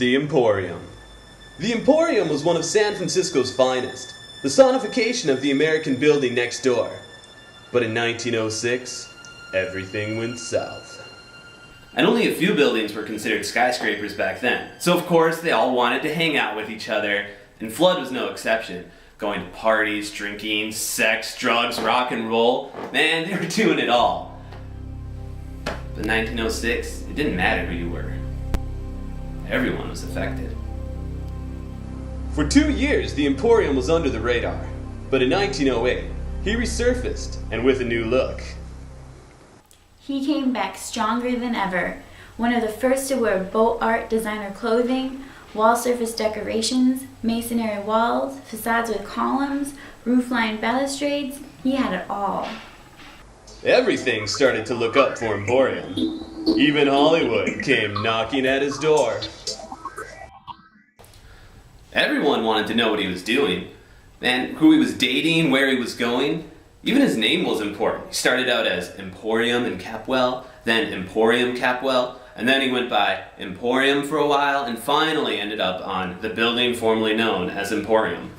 The Emporium. The Emporium was one of San Francisco's finest, the sonification of the American building next door. But in 1906, everything went south. And only a few buildings were considered skyscrapers back then, so of course they all wanted to hang out with each other, and Flood was no exception. Going to parties, drinking, sex, drugs, rock and roll, man, they were doing it all. But in 1906, it didn't matter who you were. Everyone was affected. For 2 years, the Emporium was under the radar, but in 1908, he resurfaced, and with a new look. He came back stronger than ever, one of the first to wear boat art designer clothing, wall surface decorations, masonry walls, facades with columns, roof-lined balustrades. He had it all. Everything started to look up for Emporium. Even Hollywood came knocking at his door. Everyone wanted to know what he was doing, and who he was dating, where he was going. Even his name was important. He started out as Emporium in Capwell, then Emporium Capwell, and then he went by Emporium for a while, and finally ended up on the building formerly known as Emporium.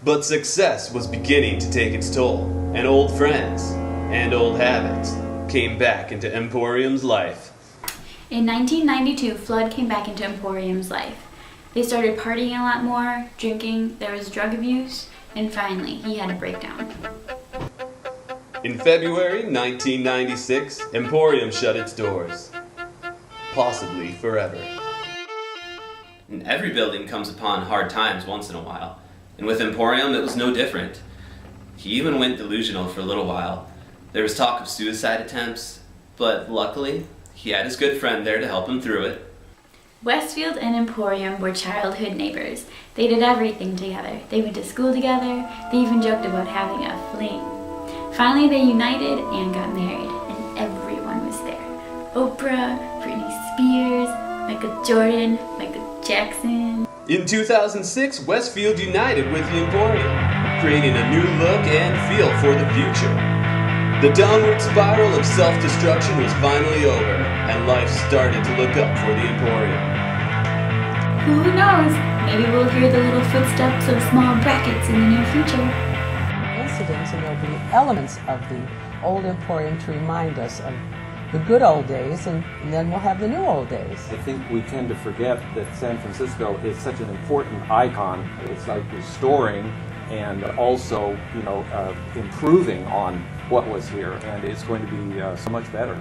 But success was beginning to take its toll, and old friends and old habits came back into Emporium's life. In 1992, Flood came back into Emporium's life. They started partying a lot more, drinking, there was drug abuse, and finally, he had a breakdown. In February 1996, Emporium shut its doors. Possibly forever. And every building comes upon hard times once in a while, and with Emporium it was no different. He even went delusional for a little while. There was talk of suicide attempts, but luckily, he had his good friend there to help him through it. Westfield and Emporium were childhood neighbors. They did everything together. They went to school together. They even joked about having a fling. Finally, they united and got married, and everyone was there. Oprah, Britney Spears, Michael Jordan, Michael Jackson. In 2006, Westfield united with the Emporium, creating a new look and feel for the future. The downward spiral of self-destruction was finally over, and life started to look up for the Emporium. Who knows? Maybe we'll hear the little footsteps of small brackets in the near future. Incidents, and there'll be elements of the old Emporium to remind us of the good old days, and then we'll have the new old days. I think we tend to forget that San Francisco is such an important icon. It's like restoring and also, improving on what was here, and it's going to be so much better.